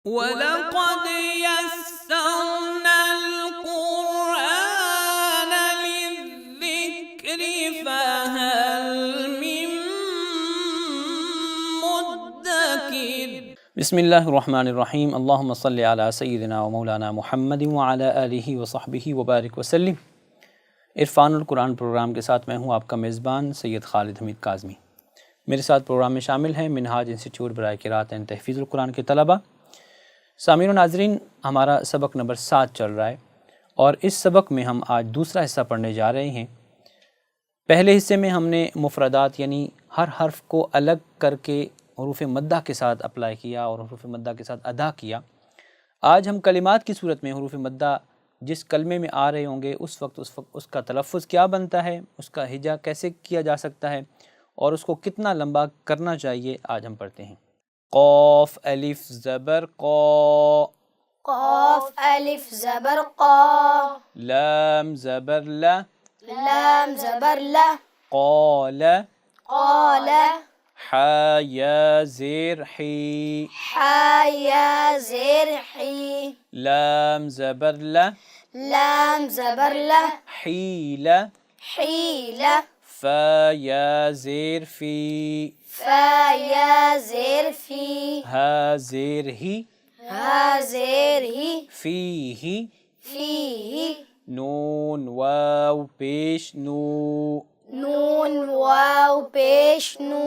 वलक़द यस्सरना अल-क़ुरआन लिज़्ज़िक्रि फ़हल मिन मुद्दकिर। बिस्मिल्लाहिर्रहमानिर्रहीम। अल्लाहुम्मा सल्लि अला सय्यिदिना व मौलाना मुहम्मद व अला आलिहि व सहबिहि व बारिक वसल्लिम। इरफ़ानुल कुरान प्रोग्राम के साथ मैं हूँ आपका मेज़बान सैयद खालिद हमीद काज़मी। मेरे साथ प्रोग्राम में शामिल हैं मिनहाज इंस्टीट्यूट बराए क़िराअत एंड तहफ़ीज़ुल कुरान के तलबा। सामीन व नाज़रीन, हमारा सबक नंबर 7 चल रहा है और इस सबक में हम आज दूसरा हिस्सा पढ़ने जा रहे हैं। पहले हिस्से में हमने मुफ़रदात यानी हर हर्फ को अलग करके हुरूफ़ मद्दा के साथ अप्लाई किया और हुरूफ़ मद्दा के साथ अदा किया। आज हम कलिमात की सूरत में हुरूफ़ मद्दा जिस कलमे में आ रहे होंगे उस वक्त उसका तलफ़्फ़ुज़ क्या बनता है, उसका हिजा कैसे किया जा सकता है और उसको कितना लंबा करना चाहिए, आज हम पढ़ते हैं। क़ाफ़ अलिफ़ ज़बर क़ा, क़ाफ़ अलिफ़ ज़बर क़ा, लाम ज़बर ला, लाम ज़बर ला, क़ाल, क़ाल, हा या ज़ेर ही, हा या ज़ेर ही, लाम ज़बर ला, लाम ज़बर ला, हील, हील, फ़ा या ज़ेर फ़ी, फ़ा या ज़ेर फ़ी, हा ज़ेर ही, हा ज़ेर ही, फ़ीही, फ़ीही, नून वाव पेश नू, नून वाव पेश नू,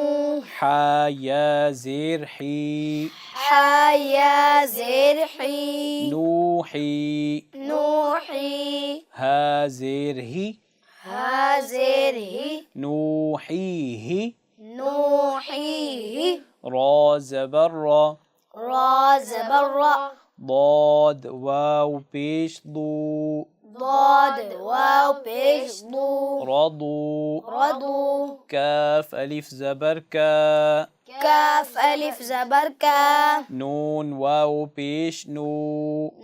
हा या ज़ेर ही, हा या ज़ेर ही, नूही, नूही, हा ज़ेर ही, हा ज़ेर ही, नूहीही, नूहीही, रा ज़बर रा, रा ज़बर रा, ضاد वाव पेश दू, ضاد वाव पेश दू, रदू, रदू, काफ अलिफ ज़बर का, काफ अलिफ ज़बर का, नून वाव पेश नू,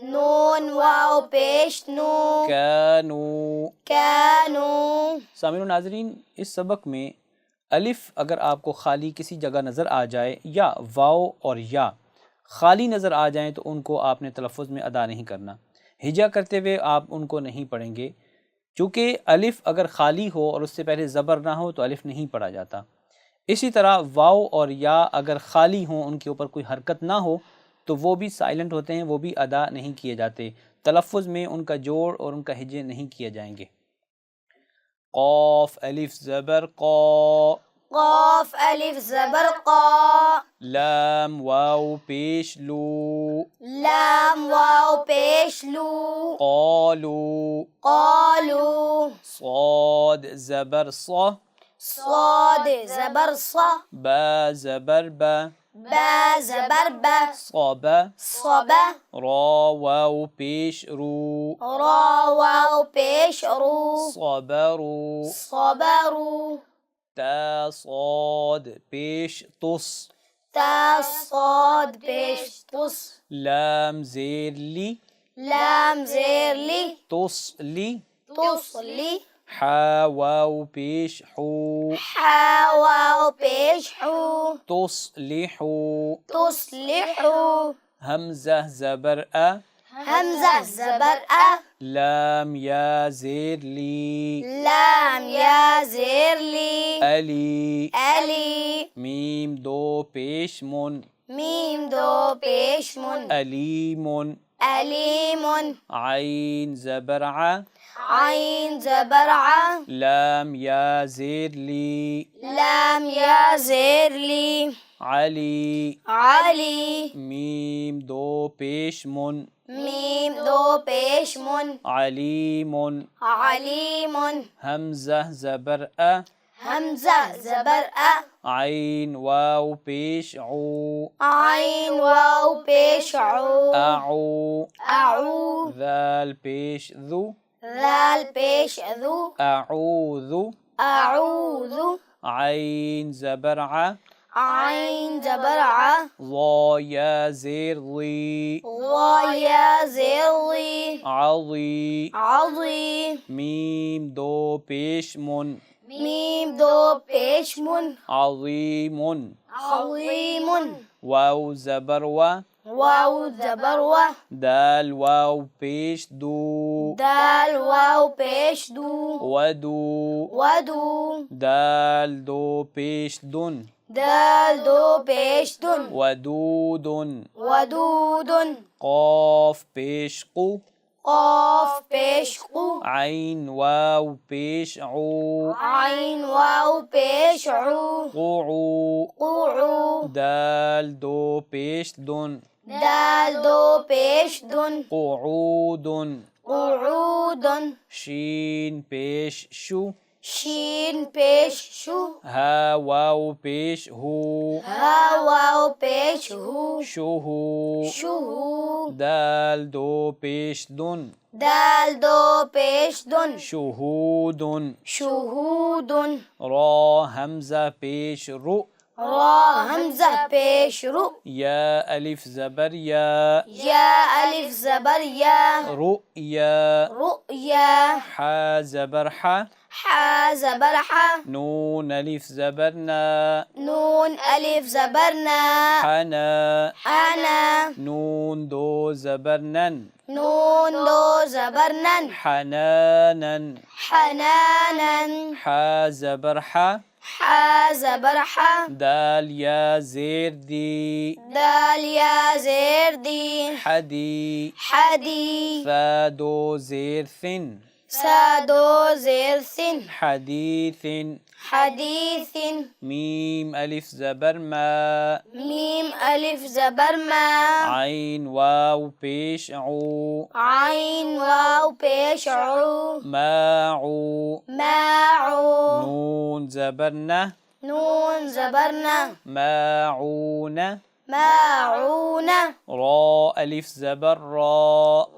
नून वाव पेश नू, कानू। कानू। सामीन व नाज़रीन, इस सबक में अलिफ़ अगर आपको खाली किसी जगह नज़र आ जाए या वाव और या खाली नज़र आ जाएं तो उनको आपने तलफ़्फ़ुज़ में अदा नहीं करना। हिजा करते हुए आप उनको नहीं पढ़ेंगे, चूँकि अलिफ़ अगर खाली हो और उससे पहले ज़बर ना हो तो अलिफ़ नहीं पढ़ा जाता। इसी तरह वाव और या अगर खाली हों, उनके ऊपर कोई हरकत ना हो तो वो भी साइलेंट होते हैं, वो भी अदा नहीं किए जाते। तलफ़्फ़ुज़ में उनका जोड़ और उनका हिजे नहीं किए जाएंगे। क़ाफ़ अलिफ ज़बर क़ा, क़ाफ़ अलिफ ज़बर क़ा, लाम वाव पेश लू, लाम वाव पेश लू, क़ालू, क़ालू, साद ज़बर सा, साद ज़बर सा, बा ज़बर बा, बा ज़बर बा, सबा, सबा, रा वाव पेश रू, रा वाव पेश रू, सबरू, सबरू, ता साद पेश तुस, ता साद पेश तुस, लाम ज़ेर ली, लाम ज़ेर ली, तुस्ली, तुस्ली, हा वाव पेश हू, हा वाव पेश हू, तुस्लिहू, तुस्लिहू, हमज़ा ज़बर आ, हमज़ा ज़बर आ, लाम या ज़ेर ली, लाम या ज़ेर ली, अली, अली, मीम दो पेश मुन, मीम दो पेश मुन, अलीमुन, अलीमुन, आइन ज़बर आ, आइन ज़बर आ, लाम या ज़ेर ली, लाम या ज़ेर ली, अली, अली, मीम दो पेश मुन, मीम दो पेश मुन, अलीमुन, अलीमुन, हमज़ा ज़बर आ, हमज़ा ज़बर आ, आइन वाव पेश ऊ, आइन वाव पेश ऊ, आऊ, आऊ, ज़ाल पेश ज़ू, ज़ाल पेश ज़ू, अऊज़ु, अऊज़ु, आइन ज़बर आ, आइन ज़बर आ, ज़ा या ज़ेर ज़ी, ज़ा या ज़ेर ज़ी, अज़ी, अज़ी, मीम दो पेश मुन, मीम दो पेश मुन, अज़ीमुन, अज़ीमुन, वाव ज़बर वा, वाव ज़बर व, दाल वाव पेश दू, दाल वाव पेश दू, वदू, वदू, दाल दो पेश दुन, दाल दो पेश दुन, वदूदुन, वदूदुन, क़ाफ पेश क़ु, क़ाफ पेश क़ु, आइन वाव पेश ऊ, आइन वाव पेश ऊ, क़ुउ, क़ुउ, दाल दो पेश दुन, दाल दो पेश दुन, क़ुऊदुन, क़ुऊदुन, शीन पेश शु, शीन पेश शु, हा वाव पेश हू, हा वाव पेश हू, शुहू, शुहू, दाल दो पेश दुन, दाल दो पेश दुन, शुहूदुन, शुहूदुन, रा हमजा पेश रु, रा हमजा पेश रु, या अलिफ ज़बर या, या अलिफ ज़बर या, रुया, रुया, हा ज़बर हा, हा ज़बर हा, नून अलिफ ज़बर ना, नून अलिफ ज़बर ना, हना, अना, नून दो ज़बर नन, नून दो ज़बर नन, हनानन, हनानन, हा ज़बर हा, हा ज़बर हा, दाल या ज़ेर दी, दाल या ज़ेर दी, हदी, हदी, फ़ा दो ज़ेर सिन, सा दो ज़ेर सिन, हदीसिन, हदीसिन, मीम अलिफ ज़बर मा, मीम अलिफ ज़बर मा, आइन वाव पेश ऊ, आइन वाव पेश ऊ, माऊ, माऊ, नून ज़बर न, नून ज़बर ना, माऊन, माऊन, रा अलिफ ज़बर रा,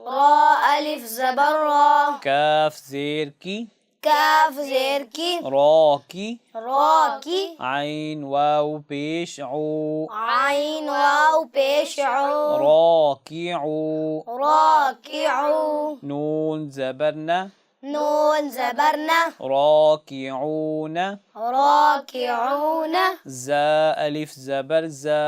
रा अलिफ ज़बर रा, काफ ज़ेर की, काफ ज़ेर की, रा की, रा की, आइन वाव पेश ऊ, आइन वाव पेश ऊ, राकिऊ, राकिऊ, नून ज़बर न, नून ज़बर ना, राकिऊन, राकिऊन, ज़ा अलिफ ज़बर ज़ा,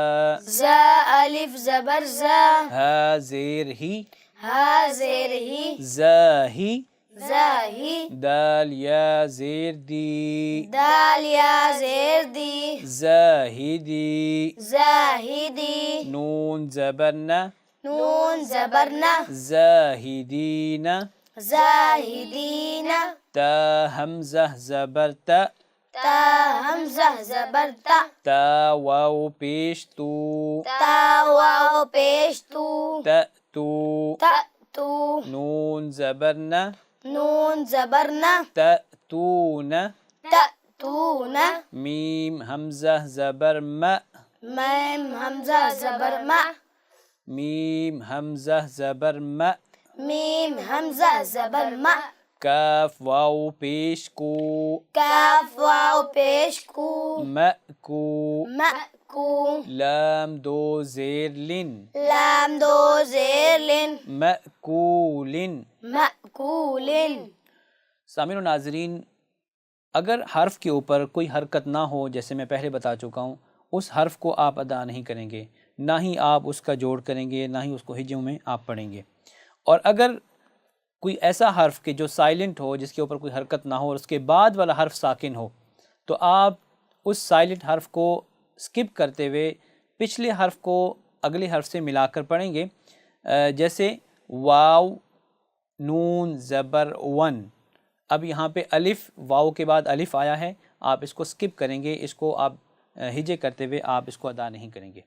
ज़ा अलिफ ज़बर ज़ा, हा ज़ेर ही, हा ज़ेर ही, ज़ा ही, ज़ाही, दाल या ज़ेर दी, दाल या ज़ेर दी, ज़ाहिदी, ज़ाहिदी, नून ज़बर न, नून ज़बर ना, ज़ाहिदीन, ज़ाहिदीन, ता हमज़ा ज़बर ता, ता हमज़ा ज़बर ता, ता वाव पेश तू, ता वाव पेश तू, तू, तू, नून ज़बर न, नून ज़बर ना, तून, तून, मीम हमज़ा ज़बर म, मैम हमज़ा ज़बर मा, मीम हमज़ा ज़बर म, मीम हमज़ा ज़बर मा, काफ वाव पेश को, काफ वाव पेश कू, मकू, मकू, लाम दो ज़ेर लिन, लाम दो ज़ेर लिन, मकूलिन। मकूलिन। सामीन और नाज़रीन, अगर हर्फ के ऊपर कोई हरकत ना हो, जैसे मैं पहले बता चुका हूँ, उस हर्फ को आप अदा नहीं करेंगे, ना ही आप उसका जोड़ करेंगे, ना ही उसको हिज्जों में आप पढ़ेंगे। और अगर कोई ऐसा हर्फ के जो साइलेंट हो, जिसके ऊपर कोई हरकत ना हो और उसके बाद वाला हर्फ साकिन हो, तो आप उस साइलेंट हर्फ को स्किप करते हुए पिछले हर्फ को अगले हर्फ से मिलाकर पढ़ेंगे। जैसे वाव नून ज़बर वन, अब यहाँ पे अलिफ़, वाव के बाद अलिफ़ आया है, आप इसको स्किप करेंगे, इसको आप हिजे करते हुए आप इसको अदा नहीं करेंगे।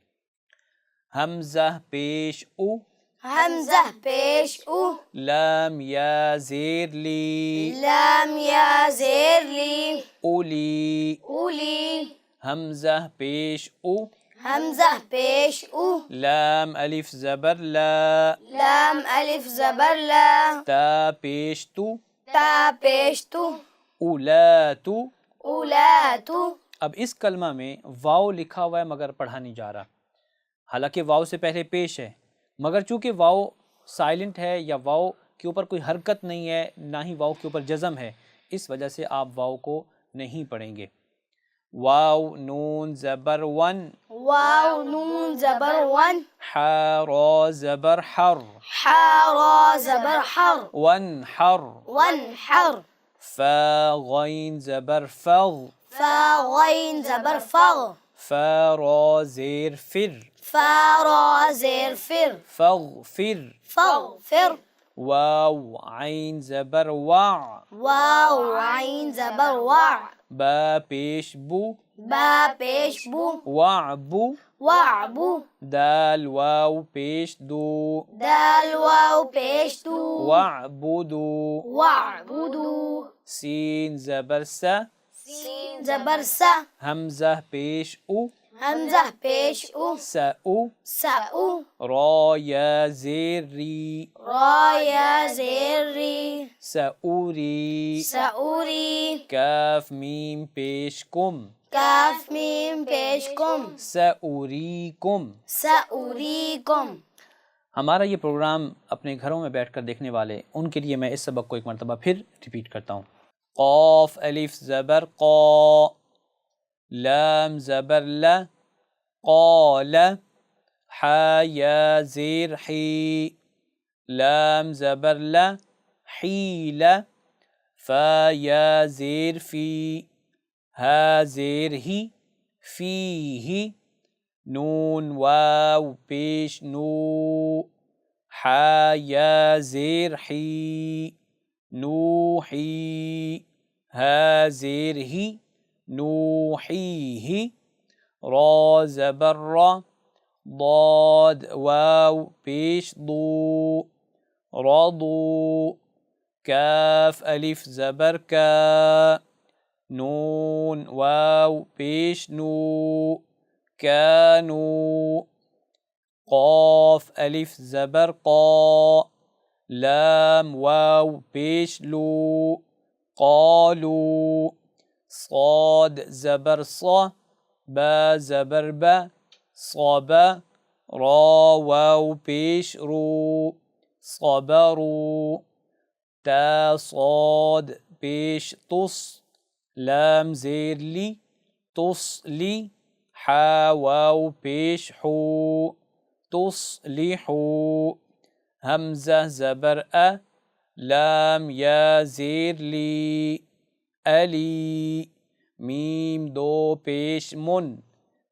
हमज़ा पेश उ, हमज़ा पेश उ, लाम या ज़ेर ली, लाम या ज़ेर ली, उली, उली, हमज़ा पेश उ, हमज़ा पेश उ, लाम अलिफ ज़बर ला, लाम अलिफ ज़बर ला, ता पेश तु, ता पेश तु, उलातु। उलातु। अब इस कलमा में वाव लिखा हुआ है मगर पढ़ा नहीं जा रहा, हालांकि वाव से पहले पेश है, मगर चूँकि वाव साइलेंट है या वाव के ऊपर कोई हरकत नहीं है, ना ही वाव के ऊपर जज़म है, इस वजह से आप वाव को नहीं पढ़ेंगे। واو نون زبر ون واو نون زبر ون حا را زبر حر حا را زبر حر وانحر وانحر فا غين زبر فغ فا غين زبر فغ فا را زير فر فا را زير فر فاغفر فاغفر واو عين زبر وع واو عين زبر وع با پیش بو با پیش بو وعبو وعبو دال واو پیش دو دال واو پیش دو وعبدو وعبدو سين زبر سا سین زبر سا همزة پیش او همزه پیش او سأو سأو را یا زیر ری را یا زیر ری سأوری سأوری کاف میم پیش کم کاف میم پیش کم سأوریکم سأوریکم हमारा ये प्रोग्राम अपने घरों में बैठकर देखने वाले उनके लिए मैं इस सबक को एक मरतबा फिर रिपीट करता हूँ। क़ाफ़ अलिफ ज़बर क़ा, लाम ज़बर ला, क़ाल, हा या ज़ेर ही, लाम ज़बर ला, हील, फा या ज़ेर फ़ी, हा ज़ेर ही, फ़ीही, नून वाव पेश नू, हा या ज़ेर ही, नूही, हा ज़ेर ही, नूहीही, रा ज़बर रा, ضاد वाव पेश दू, रदू, काफ अलिफ ज़बर का, नून वाव पेश नू, कानू, क़ाफ़ अलिफ ज़बर क़ा, लाम वाव पेश लू, क़ालू, صاد ज़बर सा, बा ज़बर बा, صबा, रा वाव पेश रू, صबरू, ता صاد पेश तुस, लाम ज़ेर ली, तुस्ली, हा वाव पेश हू, तुस्लिहू, हमज़ा ज़बर अ, लाम या ज़ेर ली, अली, मीम दो पेश मुन,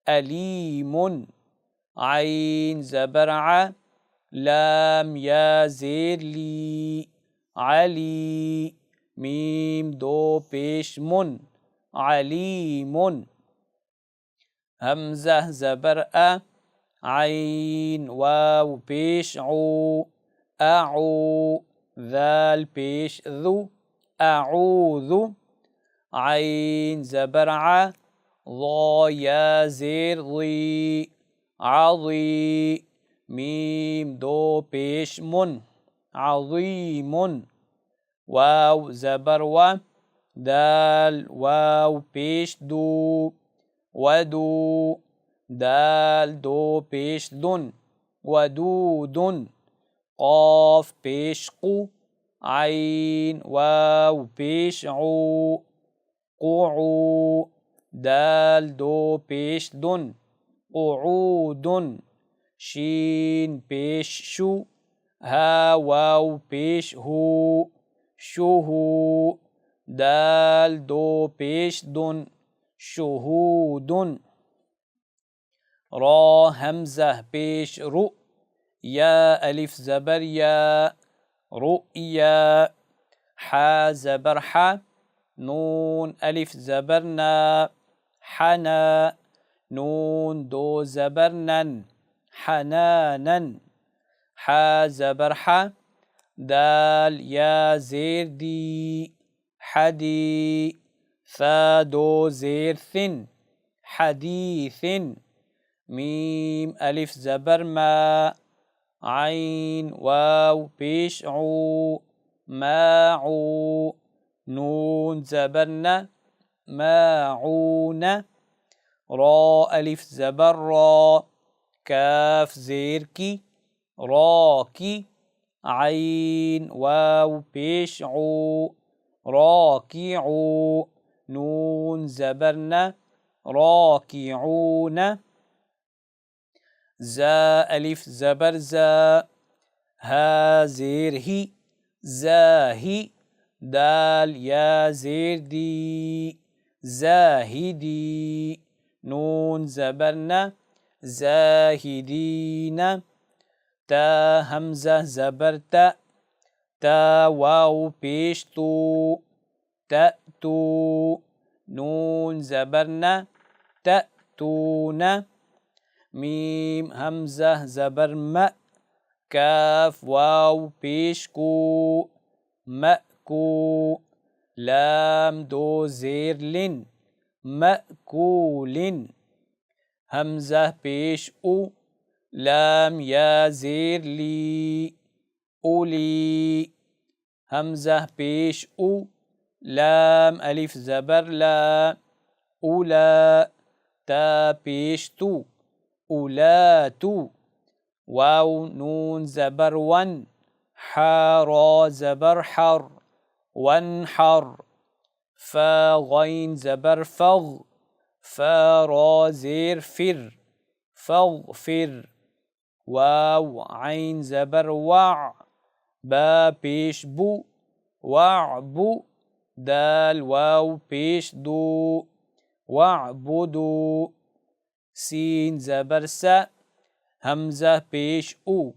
अलीमुन, आइन ज़बर आ, लाम या ज़ेर ली, अली, मीम दो पेश मुन, अलीमुन, हमज़ा ज़बर अ, आइन वाव पेश ऊ, अऊ, ذال पेश ذु, अऊज़ु, आइन ज़बर आ, ज़ा या ज़ेर ज़ी, अज़ी, मीम दो पेश मुन, अज़ीमुन, वाव ज़बर व, दाल वाव पेश दू, वदू, दाल दो पेश दुन, वदूदुन, क़ाफ़ पेश क़ु, आइन वाव पेश ऊ, क़ुऊ, दाल दो पेश दुन, क़ुऊदुन, शीन पेश शु, हा वाव पेश हू, शुहू, दाल दो पेश दुन, शुहूदुन, रा हमज़ा पेश रु, या अलिफ ज़बर या, रुया, हा ज़बर हा, नून अलिफ ज़बर ना, हना, नून दो ज़बर नन, हनानन, हा ज़बर हा, दाल या ज़ेर दी, हदी, फ़ा दो ज़ेर थिन, हदीथिन, मीम अलिफ ज़बर मा, आइन वाव पेश ऊ, माऊ, नून ज़बर न, माऊन, रा अलिफ ज़बर रा, काफ ज़ेर की, रा की, आइन वाव पेश ऊ, राकिऊ, नून ज़बर न, राकिऊन, ज़ा अलिफ ज़बर ज़ा, हा ज़ेर ही, ज़ाही, दाल या ज़ेर दी, ज़ाहिदी, नून ज़बर न, ज़ाहिदीन, ता हमज़ा ज़बर ता, ता वाव पेश तो, तअतू, नून ज़बर न, तअतून, मीम हमज़ा ज़बर म, काफ वाव पेश को, मअकू, लाम दो ज़ेर लिन, मअकूलिन, हमज़ा पेश उ, लाम या ज़ेर ली, उली, हमज़ा पेश उ, लाम अलिफ ज़बर ला, उला, ता पेश तू, उलातू, वाव नून ज़बर वन, हा रा ज़बर हर, वनहर, फा गैन ज़बर फग, फा रा ज़ेर फिर, फगफिर, वाव आइन ज़बर वअ, बा पेश बु, वअबु, दाल वाव पेश दो, वअबुदू, सीन ज़बर सा, हमज़ा पेश उ,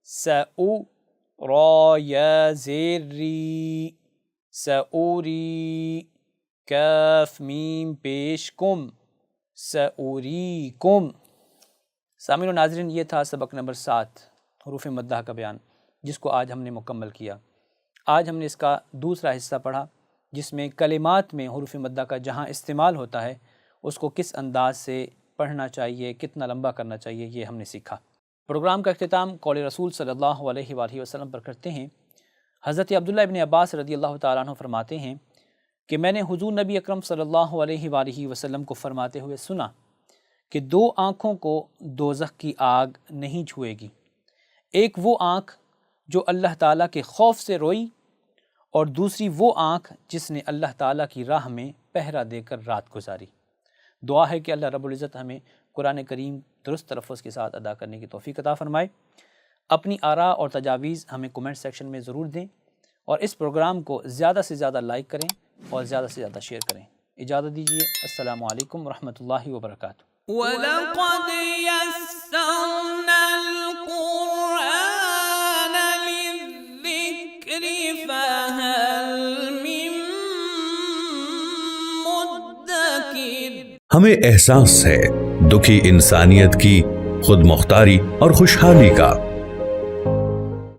सउ, रा या ज़ेर री, सऊरी, काफ मीम पेश कुम, सऊरीकुम। सामिन व नाज़रीन, ये था सबक नंबर 7 हुरूफ़ मद्दा का बयान, जिसको आज हमने मुकम्मल किया। आज हमने इसका दूसरा हिस्सा पढ़ा, जिसमें कलिमात में हुरूफ़ मद्दा का जहाँ इस्तेमाल होता है उसको किस अंदाज से पढ़ना चाहिए, कितना लंबा करना चाहिए, ये हमने सीखा। प्रोग्राम का इख्तिताम कौल रसूल सल्लल्लाहु अलैहि वसल्लम पर करते हैं। हज़रत अब्दुल्लाह इब्न अब्बास रज़ियल्लाहु ताला अन्हु फरमाते हैं कि मैंने हुज़ूर नबी अकरम सल्लल्लाहु अलैहि वसल्लम को फरमाते हुए सुना कि 2 आँखों को दोज़ख की आग नहीं छुएगी। एक वो आँख जो अल्लाह ताला के खौफ से रोई, और दूसरी वो आँख जिसने अल्लाह ताला की राह में पहरा देकर रात गुजारी। दुआ है कि अल्लाह रब्बुल इज़्ज़त हमें कुरान करीम दुरुस्त तलफ़्फ़ुज़ के साथ अदा करने की तौफ़ीक़ अता फ़रमाए। अपनी आरा और तजावीज़ हमें कमेंट सेक्शन में ज़रूर दें, और इस प्रोग्राम को ज़्यादा से ज़्यादा लाइक करें और ज़्यादा से ज़्यादा शेयर करें। इजाज़त दीजिए। अस्सलामु अलैकुम रहमतुल्लाहि व बरकातुहू। वलक़द यस्सरनल क़ुरआन लिज़्ज़िक्रि फ़हल मिन मुद्दकिर। हमें एहसास है दुखी इंसानियत की खुद मुख्तारी और खुशहाली का।